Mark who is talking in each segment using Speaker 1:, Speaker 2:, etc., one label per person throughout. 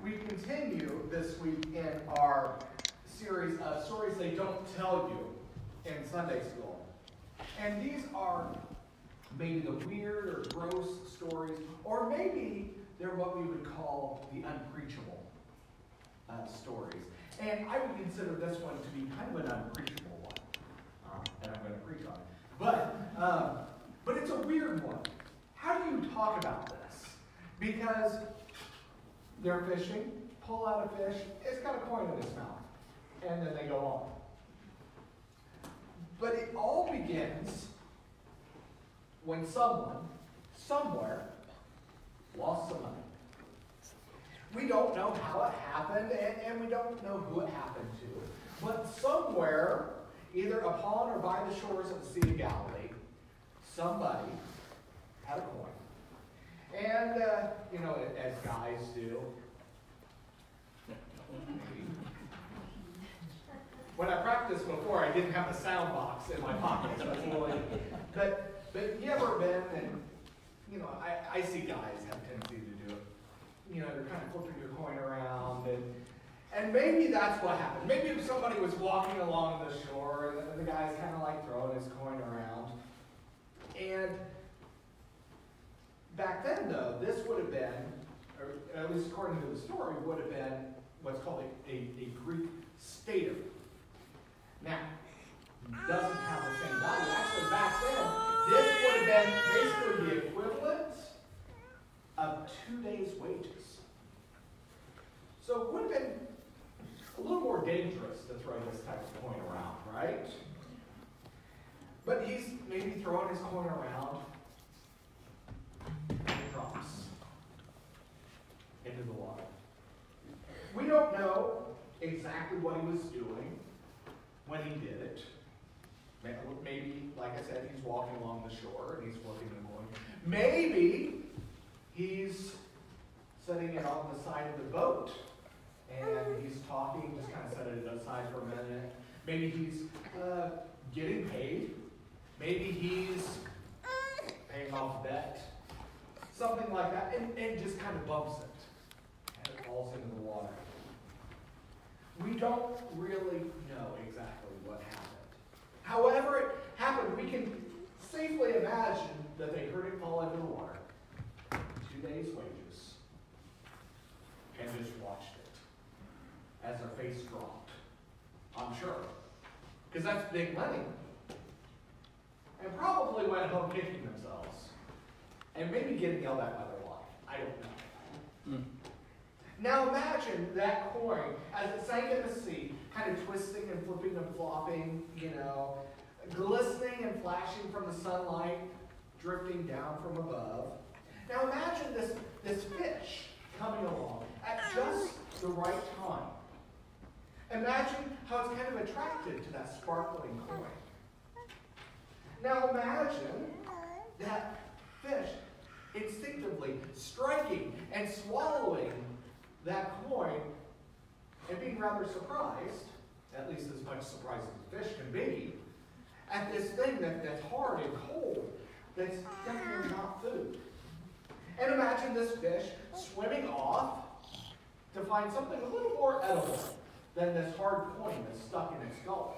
Speaker 1: We continue this week in our series of stories they don't tell you in Sunday school. And these are maybe the weird or gross stories, or maybe they're what we would call the unpreachable stories. And I would consider this one to be kind of an unpreachable one. And I'm going to preach on it. But it's a weird one. How do you talk about this? Because they're fishing, pull out a fish, it's got a coin in its mouth, and then they go on. But it all begins when someone, somewhere, lost some money. We don't know how it happened, and we don't know who it happened to. But somewhere, either upon or by the shores of the Sea of Galilee, somebody had a coin. And, as guys do, when I practiced before, I didn't have a sound box in my pocket. But you ever been, and, I see guys have a tendency to do it. They're kind of flipping your coin around, and maybe that's what happened. Maybe if somebody was walking along the shore, and the guy's kind of like throwing his coin around. And back then, though, this would have been, or at least according to the story, would have been what's called a Greek stater. Now, it doesn't have the same value. Actually, back then, this would have been basically the equivalent of 2 days' wages. So it would have been a little more dangerous to throw this type of coin around, right? But he's maybe throwing his coin around, and it drops into the water. We don't know exactly what he was doing when he did it. Maybe, like I said, he's walking along the shore and he's flipping the coin. Maybe he's setting it on the side of the boat and he's talking, just kind of set it aside for a minute. Maybe he's getting paid. Maybe he's paying off debt. Something like that, and just kind of bumps it. And it falls into the water. We don't really know exactly what happened. However it happened, we can safely imagine that they heard it fall into the water, 2 days' wages, and just watched it as their face dropped. I'm sure. Because that's big money. And probably went home kicking themselves. And maybe getting yelled at by their wife. I don't know. Now imagine that coin as it sank in the sea, kind of twisting and flipping and flopping, glistening and flashing from the sunlight, drifting down from above. Now imagine this fish coming along at just the right time. Imagine how it's kind of attracted to that sparkling coin. Now imagine that fish instinctively striking and swallowing that coin and being rather surprised, at least as much surprised as a fish can be, at this thing that's hard and cold, that's definitely not food. And imagine this fish swimming off to find something a little more edible than this hard coin that's stuck in its gullet.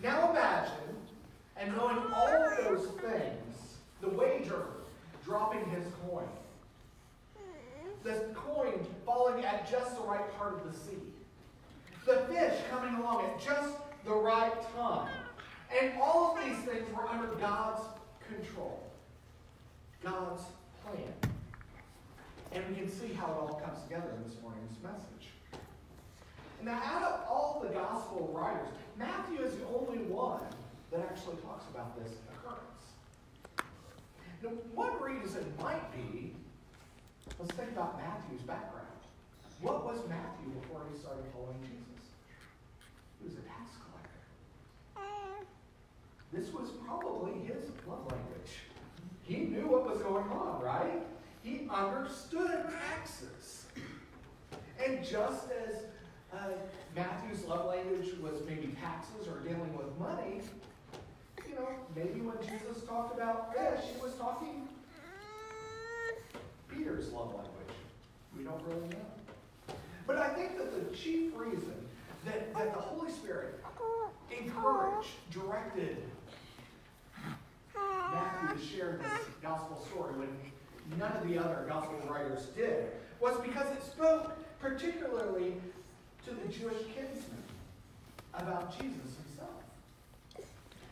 Speaker 1: Now imagine, and knowing all of those things, the wager dropping his coin, this coin falling at just the right part of the sea, the fish coming along at just the right time, and all of these things were under God's control, God's plan. And we can see how it all comes together in this morning's message. Now, out of all the gospel writers, Matthew is the only one that actually talks about this occurrence. Now, one reason might be, let's think about Matthew's background. What was Matthew before he started following Jesus? He was a tax collector. This was probably his love language. He knew what was going on, right? He understood taxes. And just as Matthew's love language was maybe taxes or dealing with money, maybe when Jesus talked about fish, he was talking Peter's love language. We don't really know. But I think that the chief reason that the Holy Spirit encouraged, directed Matthew to share this gospel story when none of the other gospel writers did was because it spoke particularly to the Jewish kinsmen about Jesus himself.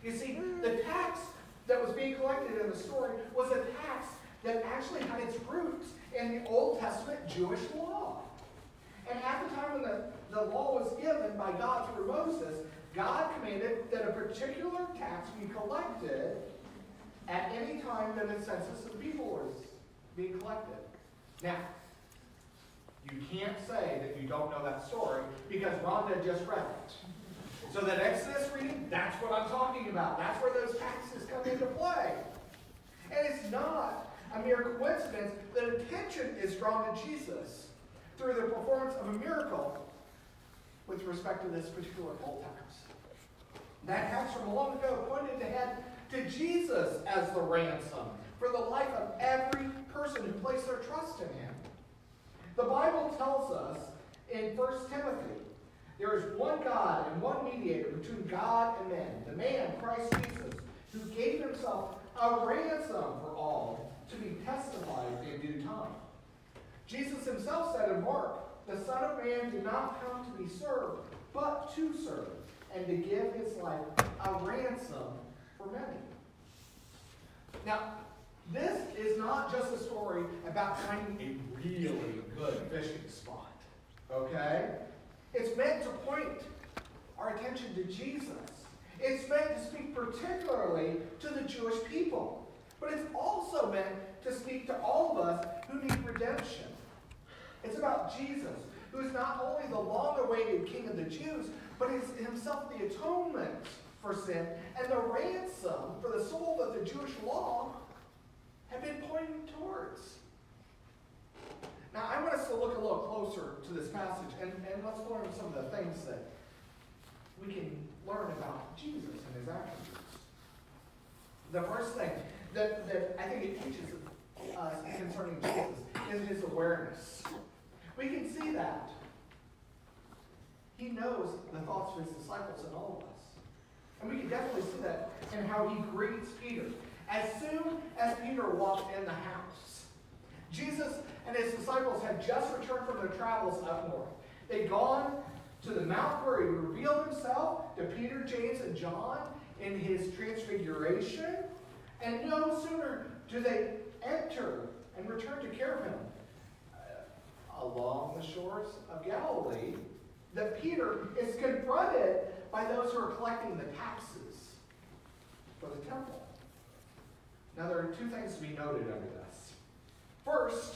Speaker 1: You see, the tax that was being collected in the story was a tax that actually had its roots in the Old Testament Jewish law. And at the time when the law was given by God through Moses, God commanded that a particular tax be collected at any time that a census of the people was being collected. Now, you can't say that you don't know that story because Rhonda just read it. So that Exodus reading, that's what I'm talking about. That's where those taxes come into play. And it's not a mere coincidence that attention is drawn to Jesus through the performance of a miracle with respect to this particular poll tax. That tax from long ago pointed ahead to Jesus as the ransom for the life of every person who placed their trust in him. The Bible tells us in 1 Timothy, there is one God and one mediator between God and men, the man, Christ Jesus, who gave himself a ransom for all to be testified in due time. Jesus himself said in Mark, the Son of Man did not come to be served, but to serve, and to give his life a ransom for many. Now, this is not just a story about finding a really good fishing spot, okay? It's meant to point our attention to Jesus. It's meant to speak particularly to the Jewish people. But it's also meant to speak to all of us who need redemption. It's about Jesus, who is not only the long-awaited King of the Jews, but is himself the atonement for sin and the ransom for the soul that the Jewish law had been pointing towards. Now, I want us to look a little closer to this passage, and let's learn some of the things that we can learn about Jesus and his attributes. The first thing that I think it teaches us concerning Jesus is his awareness. We can see that. He knows the thoughts of his disciples and all of us. And we can definitely see that in how he greets Peter. As soon as Peter walked in the house, Jesus and his disciples had just returned from their travels up north. They'd gone to the mount where he revealed himself to Peter, James, and John in his transfiguration. And no sooner do they enter and return to care of him along the shores of Galilee that Peter is confronted by those who are collecting the taxes for the temple. Now, there are two things to be noted under this. First,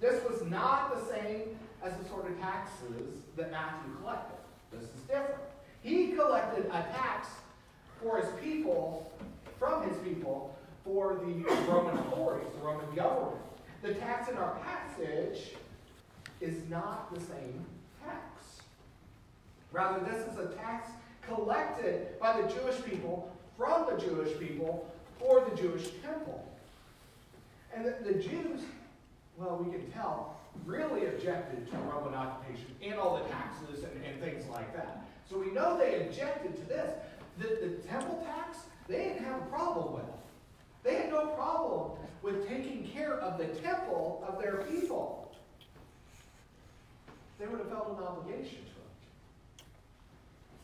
Speaker 1: this was not the same as the sort of taxes that Matthew collected. This is different. He collected a tax for his people, from his people, for the Roman authorities, the Roman government. The tax in our passage is not the same tax. Rather, this is a tax collected by the Jewish people, from the Jewish people, for the Jewish temple. And the Jews, well, we can tell, really objected to Roman occupation and all the taxes and things like that. So we know they objected to this. The temple tax, they didn't have a problem with. They had no problem with taking care of the temple of their people. They would have felt an obligation to it.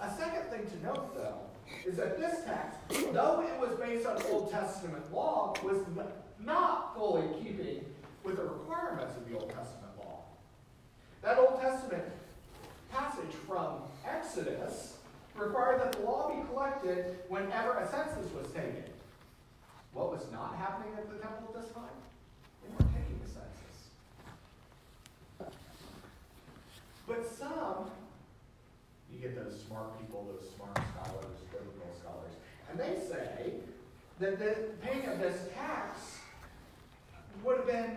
Speaker 1: A second thing to note, though, is that this tax, though it was based on Old Testament law, was not fully keeping with the requirements of the Old Testament law. That Old Testament passage from Exodus required that the law be collected whenever a census was taken. What was not happening at the temple at this time? They weren't taking the census. But some, you get those smart people, those smart scholars, biblical scholars, and they say that the paying of this tax would have been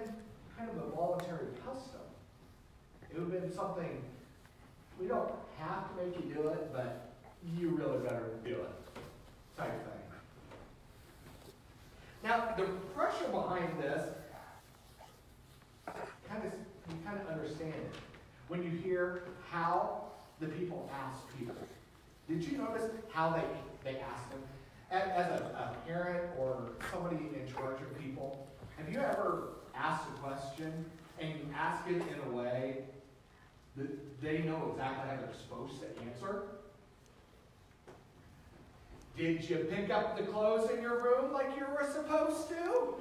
Speaker 1: kind of a voluntary custom. It would have been something, we don't have to make you do it, but you really better do it, type thing. Now, the pressure behind this kind of when you hear how the people asked Peter. Did you notice how they asked him? As a parent or somebody in charge of people, have you ever asked a question and you ask it in a way that they know exactly how they're supposed to answer? Did you pick up the clothes in your room like you were supposed to?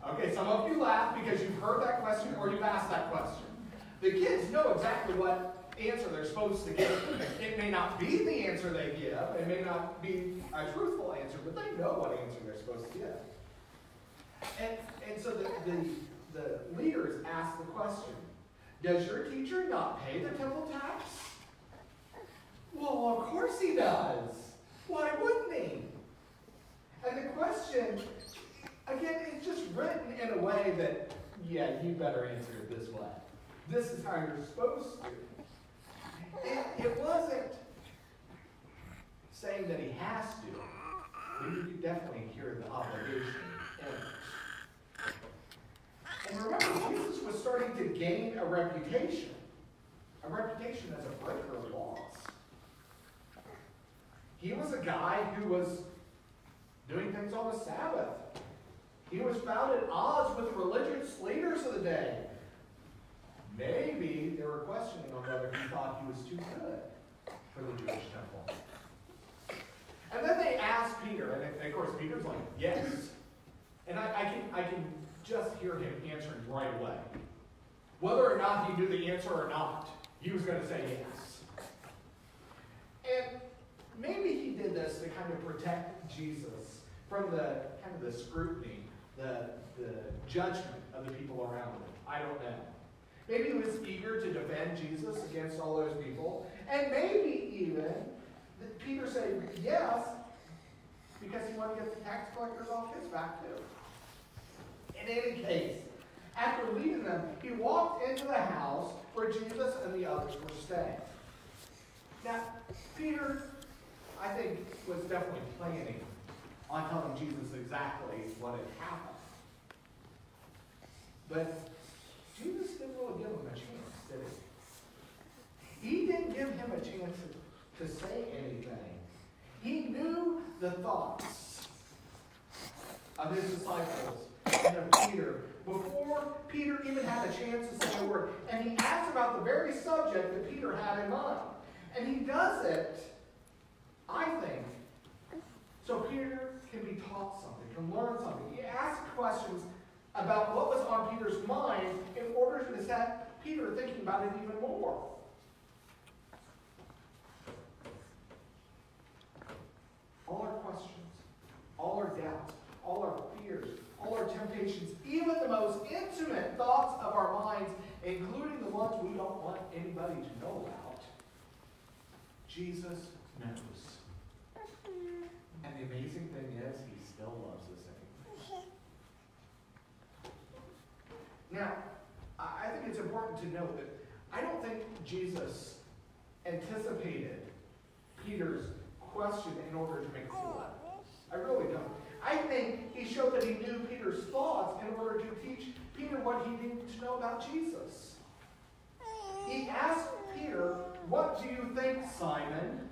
Speaker 1: Okay, some of you laugh because you've heard that question or you've asked that question. The kids know exactly what answer they're supposed to give. It may not be the answer they give. It may not be a truthful answer, but they know what answer they're supposed to give. And so the leaders ask the question, does your teacher not pay the temple tax? Well, of course he does. Why wouldn't he? And the question, again, it's just written in a way that, yeah, you better answer it this way. This is how you're supposed to. It wasn't saying that he has to, but you could definitely hear the obligation in it. And remember, Jesus was starting to gain a reputation as a breaker of laws. He was a guy who was doing things on the Sabbath. He was found at odds with religious leaders of the day. Maybe they were questioning on whether he thought he was too good for the Jewish temple. And then they asked Peter, and of course Peter's like, yes. And I can just hear him answering right away. Whether or not he knew the answer or not, he was going to say yes. And maybe he did this to kind of protect Jesus from the kind of the scrutiny, the judgment of the people around him. I don't know. Maybe he was eager to defend Jesus against all those people. And maybe even that Peter said yes because he wanted to get the tax collectors off his back too. In any case, after leaving them, he walked into the house where Jesus and the others were staying. Now, Peter, I think, was definitely planning on telling Jesus exactly what had happened. But Jesus didn't really give him a chance, did he? He didn't give him a chance to say anything. He knew the thoughts of his disciples and of Peter before Peter even had a chance to say a word. And he asked about the very subject that Peter had in mind. And he does it, I think, so Peter can be taught something, can learn something. He asks questions about what was on Peter's mind in order to set Peter thinking about it even more. All our questions, all our doubts, all our fears, all our temptations, even the most intimate thoughts of our minds, including the ones we don't want anybody to know about, Jesus knows. And the amazing thing is, he still loves us anyway. Now, I think it's important to note that I don't think Jesus anticipated Peter's question in order to make it clear. I really don't. I think he showed that he knew Peter's thoughts in order to teach Peter what he needed to know about Jesus. He asked Peter, "What do you think, Simon?"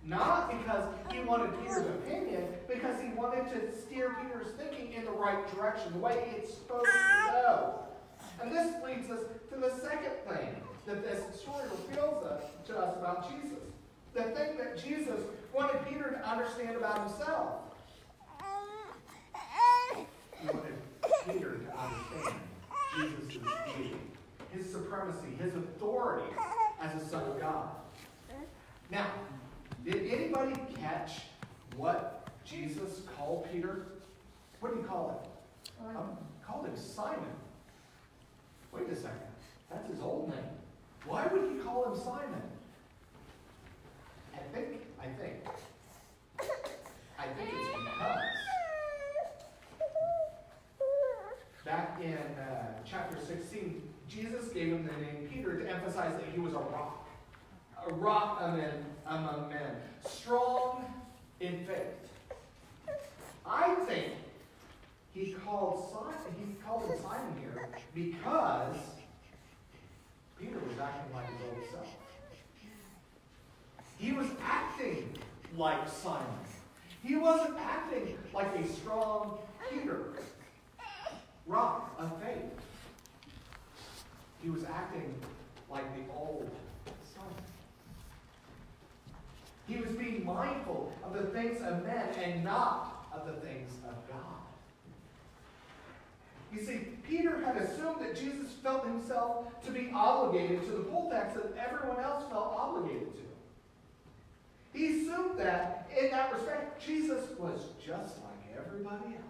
Speaker 1: Not because he wanted Peter's opinion, because he wanted to steer Peter's thinking in the right direction, the way it's supposed to go. And this leads us to the second thing that this story reveals to us about Jesus. The thing that Jesus wanted Peter to understand about himself. He wanted Peter to understand Jesus' deity, his supremacy, his authority as a son of God. Now, did anybody catch what Jesus called Peter? What did he call him? Called him Simon. Wait a second. That's his old name. Why would he call him Simon? I think it's because back in chapter 16, Jesus gave him the name Peter to emphasize that he was a rock among men, strong in faith. I think he called him Simon here because was acting like his old self. He was acting like Simon. He wasn't acting like a strong Peter, rock of faith. He was acting like the old Simon. He was being mindful of the things of men and not of the things of God. You see, Peter had assumed that Jesus felt himself to be obligated to the poll tax that everyone else felt obligated to. He assumed that, in that respect, Jesus was just like everybody else.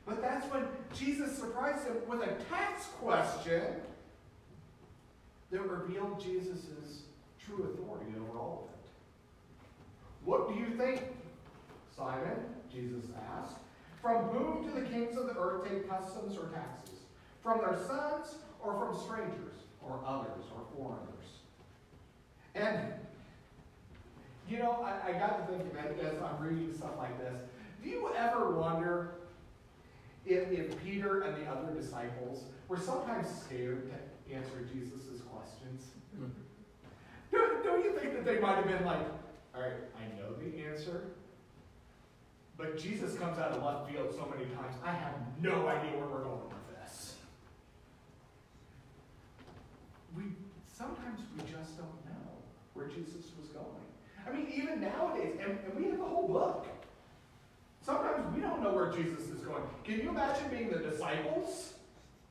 Speaker 1: But that's when Jesus surprised him with a tax question that revealed Jesus' true authority over all of it. What do you think, Simon? Jesus asked. From whom do the kings of the earth take customs or taxes? From their sons or from strangers or others or foreigners? And, you know, I got to thinking as I'm reading stuff like this, do you ever wonder if Peter and the other disciples were sometimes scared to answer Jesus' questions? Don't you think that they might have been like, all right, I know the answer, but Jesus comes out of left field so many times, I have no idea where we're going with this. Sometimes we just don't know where Jesus was going. I mean, even nowadays, and we have a whole book. Sometimes we don't know where Jesus is going. Can you imagine being the disciples?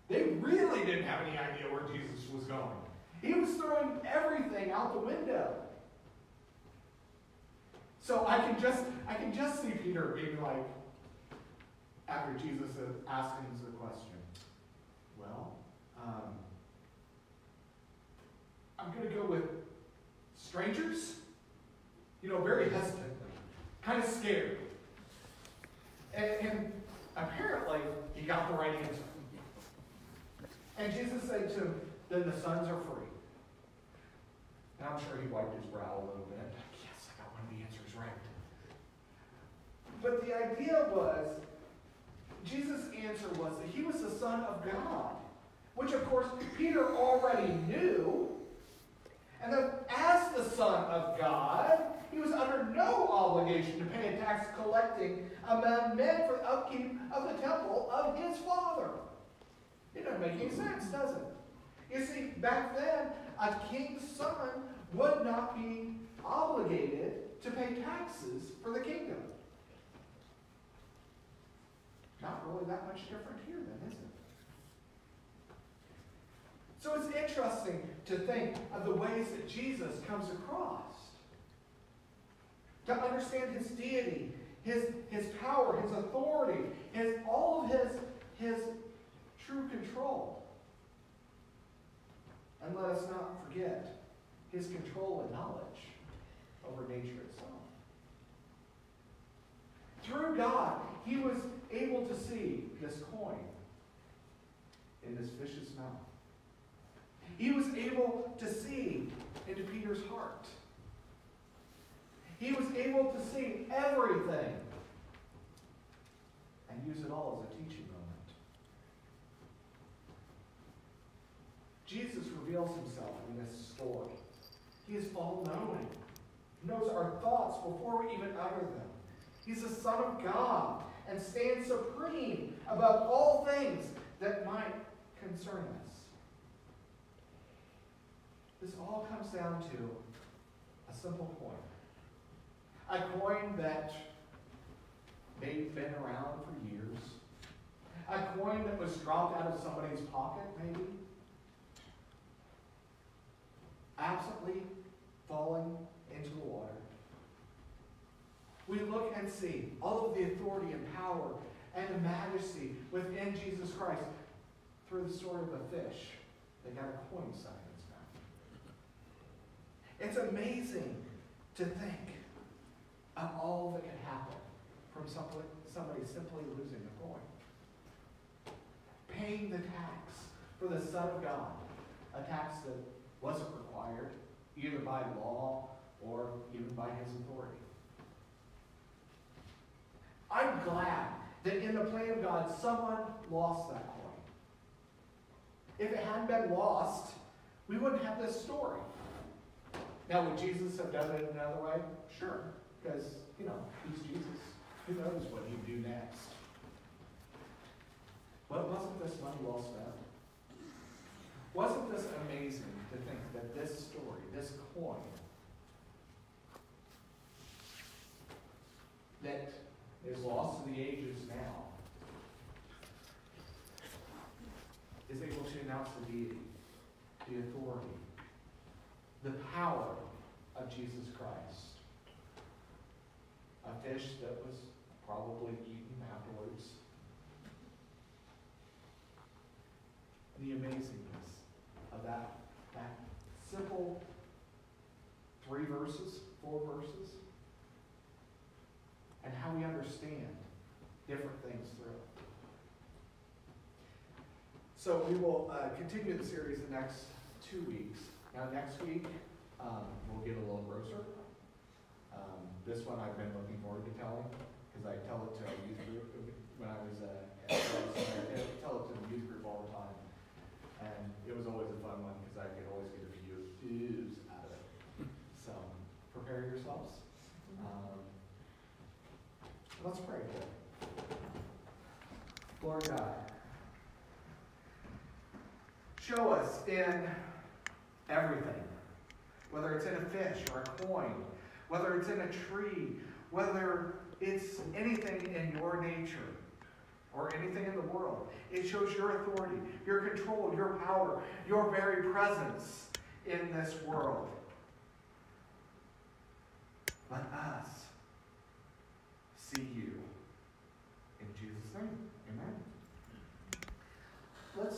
Speaker 1: They really didn't have any idea where Jesus was going. He was throwing everything out the window. So I can just see Peter being like, after Jesus asking the question, well, I'm going to go with strangers, very hesitantly, kind of scared. And apparently, he got the right answer. And Jesus said to him, then the sons are free. And I'm sure he wiped his brow a little bit. Yes, I got one of the answers right. But the idea was, Jesus' answer was that he was the Son of God, which of course Peter already knew. And that as the Son of God, he was under no obligation to pay a tax collecting among men for the upkeep of the temple of his Father. It doesn't make any sense, does it? You see, back then, a king's son would not be obligated to pay taxes for the kingdom. Not really that much different here then, is it? So it's interesting to think of the ways that Jesus comes across. To understand his deity, his power, his authority, all of his true control. And let us not forget his control and knowledge over nature itself. Through God, he was able to see this coin in this fish's mouth. He was able to see into Peter's heart. He was able to see everything and use it all as a teaching moment. Jesus reveals himself in this story. He is all-knowing. He knows our thoughts before we even utter them. He's the Son of God and stands supreme above all things that might concern us. This all comes down to a simple coin. A coin that may have been around for years. A coin that was dropped out of somebody's pocket, maybe. Absently falling into the water. We look and see all of the authority and power and the majesty within Jesus Christ through the story of a fish that got a coin stuck in its mouth. It's amazing to think of all that can happen from somebody simply losing a coin. Paying the tax for the Son of God, a tax that wasn't required either by law or even by his authority. I'm glad that in the plan of God, someone lost that coin. If it hadn't been lost, we wouldn't have this story. Now, would Jesus have done it another way? Sure, because, he's Jesus. Who knows what he'd do next? But wasn't this money well spent? Wasn't this amazing to think that this story, this coin, that is lost to the ages now, is able to announce the deity, the authority, the power of Jesus Christ? A fish that was probably eaten afterwards. The amazingness of that simple 4 verses, and how we understand different things through it. So we will continue the series the next 2 weeks. Now next week, we'll get a little grosser. This one I've been looking forward to telling, because I tell it to a youth group when I was I tell it to the youth group all the time. And it was always a fun one, because I could always get a few oohs out of it. So, prepare yourselves. Let's pray. Lord God, show us in everything, whether it's in a fish or a coin, whether it's in a tree, whether it's anything in your nature or anything in the world. It shows your authority, your control, your power, your very presence in this world. Let us see you. In Jesus' name, amen. Let's